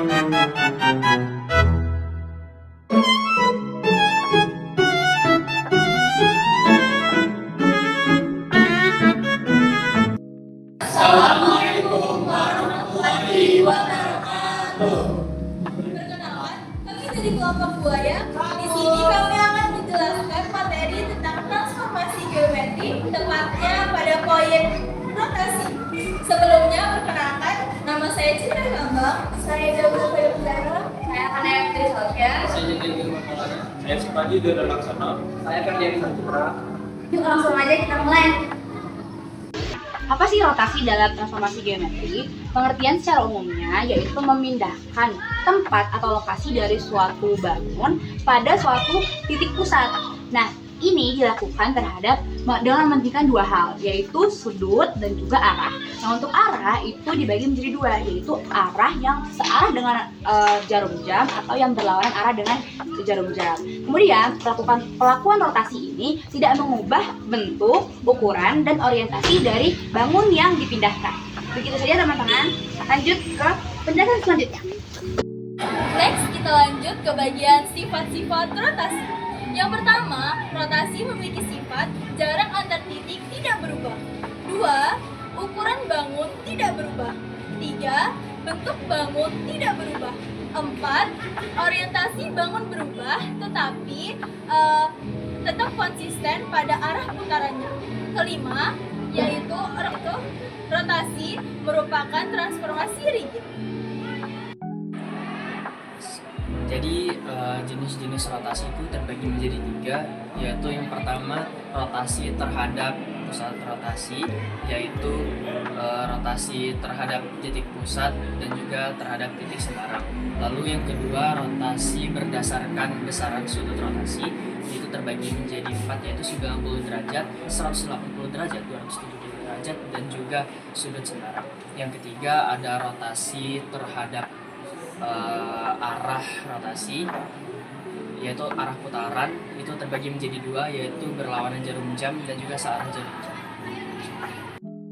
Assalamualaikum warahmatullahi wabarakatuh. Perkenalkan, kami dari kelompok buaya. Di sini kami akan menjelaskan materi tentang transformasi geometri, tepatnya pada poin rotasi. Sebelumnya, perkenalkan, nama saya Citra Gambang, saya Jawa Payudara, saya Hana Putri Sofia, Saya Jendel Girmatalaya. Saya Supadi Dora Laksana. Saya Ferdian Saputra. Yuk langsung aja kita mulai. Apa sih rotasi dalam transformasi geometri? Pengertian secara umumnya yaitu memindahkan tempat atau lokasi dari suatu bangun pada suatu titik pusat. Nah, ini dilakukan dengan mementingkan dua hal, yaitu sudut dan juga arah. Nah, untuk arah itu dibagi menjadi dua, yaitu arah yang searah dengan jarum jam atau yang berlawanan arah dengan jarum jam. Kemudian, pelakuan rotasi ini tidak mengubah bentuk, ukuran, dan orientasi dari bangun yang dipindahkan. Begitu saja teman-teman, lanjut ke penjelasan selanjutnya. Next, kita lanjut ke bagian sifat-sifat rotasi. Yang pertama, rotasi memiliki sifat jarak antar titik tidak berubah. 2. Ukuran bangun tidak berubah. 3. Bentuk bangun tidak berubah. 4. Orientasi bangun berubah, tetapi tetap konsisten pada arah putarannya. Kelima, yaitu rotasi merupakan transformasi rigid. Jadi jenis-jenis rotasi itu terbagi menjadi tiga, yaitu yang pertama rotasi terhadap pusat rotasi, yaitu rotasi terhadap titik pusat dan juga terhadap titik sembarang. Lalu yang kedua rotasi berdasarkan besaran sudut rotasi, itu terbagi menjadi 4, yaitu 90 derajat, 180 derajat, 270 derajat, dan juga sudut sembarang. Yang ketiga ada rotasi terhadap arah rotasi, yaitu arah putaran, itu terbagi menjadi 2, yaitu berlawanan jarum jam dan juga searah jarum jam.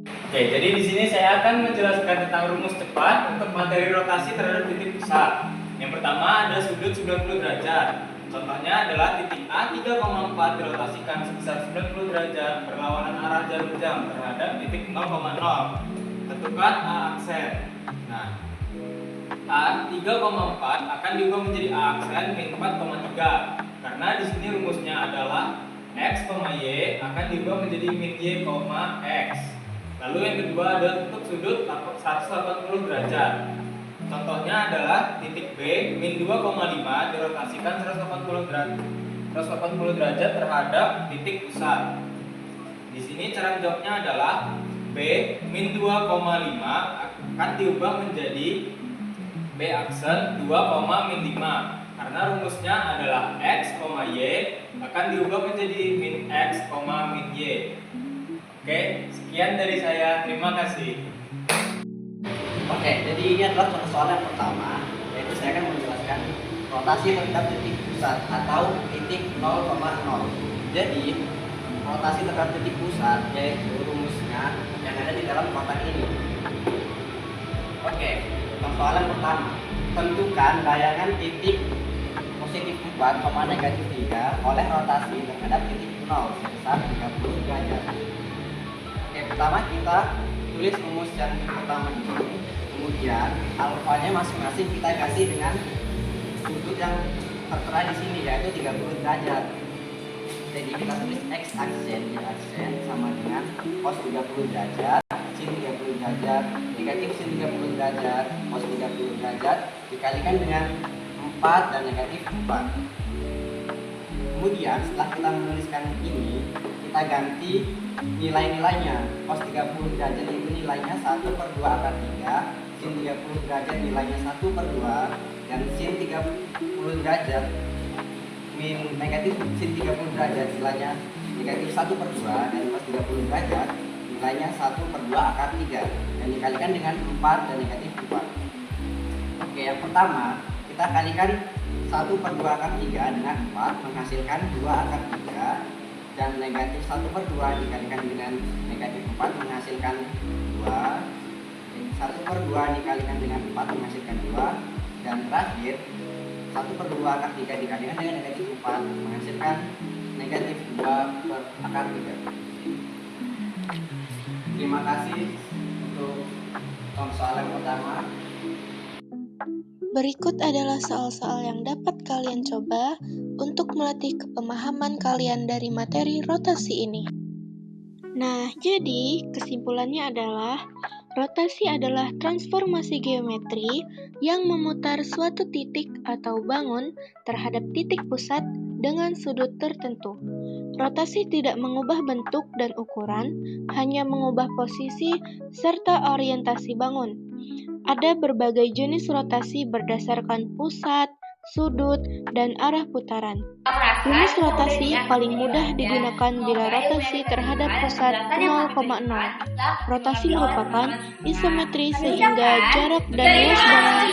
Oke, jadi di sini saya akan menjelaskan tentang rumus cepat untuk materi rotasi terhadap titik pusat. Yang pertama ada sudut 90 derajat. Contohnya adalah titik A 3,4 dirotasikan sebesar 90 derajat berlawanan arah jarum jam terhadap titik 0,0. Tentukan A aksen. Nah, A 3,4 akan diubah menjadi A aksen min 4,3 karena di sini rumusnya adalah X, Y akan diubah menjadi min Y, X. Lalu yang kedua ada bentuk sudut 180 derajat. Contohnya adalah titik B min 2,5 dirotasikan 180 derajat terhadap titik pusat. Di sini cara menjawabnya adalah B min 2,5 akan diubah menjadi B aksen 2, min 5 karena rumusnya adalah X, Y akan diubah menjadi min X, min Y. Oke, sekian dari saya. Terima kasih. Oke, jadi ini adalah contoh soal yang pertama, yaitu saya akan menjelaskan rotasi terhadap titik pusat atau titik 0,0. Jadi, rotasi terhadap titik pusat yaitu rumusnya yang ada di dalam kotak ini. Oke, persoalan pertama, tentukan bayangan titik positif 4, negatif 3 oleh rotasi terhadap titik 0 sebesar 30 derajat. Oke, pertama kita tulis rumus yang pertama ini, kemudian alfanya masing-masing kita kasih dengan sudut yang tertera di sini yaitu 30 derajat. Jadi kita tulis X aksen, Y aksen sama dengan cos 30 derajat, sin 30 derajat, negatif sin 30 derajat, cos 30 derajat dikalikan dengan 4 dan negatif 4. Kemudian setelah kita menuliskan ini, kita ganti nilai-nilainya. Cos 30 derajat itu nilainya 1/2 akar 3, sin 30 derajat nilainya 1/2, dan sin 30 derajat min negatif sin 30 derajat nilainya negatif 1/2, dan cos 30 derajat nilainya 1/2 akar 3 dan dikalikan dengan 4 dan negatif 4. Oke, yang pertama kita kalikan 1/2 akar 3 dengan 4 menghasilkan 2 akar 3, dan negatif 1/2 dikalikan dengan negatif 4 menghasilkan 2, 1/2 dikalikan dengan 4 menghasilkan 2, Dan terakhir, 1/2 akar 3 dikalikan dengan negatif 4 menghasilkan negatif 2 per akar 3. Terima kasih untuk soal yang pertama. Berikut adalah soal-soal yang dapat kalian coba untuk melatih kepemahaman kalian dari materi rotasi ini. Nah, jadi kesimpulannya adalah rotasi adalah transformasi geometri yang memutar suatu titik atau bangun terhadap titik pusat dengan sudut tertentu. Rotasi tidak mengubah bentuk dan ukuran, hanya mengubah posisi serta orientasi bangun. Ada berbagai jenis rotasi berdasarkan pusat, sudut, dan arah putaran. Rumus rotasi paling mudah digunakan bila rotasi terhadap pusat 0,0. Rotasi merupakan isometri sehingga jarak dan luas bangun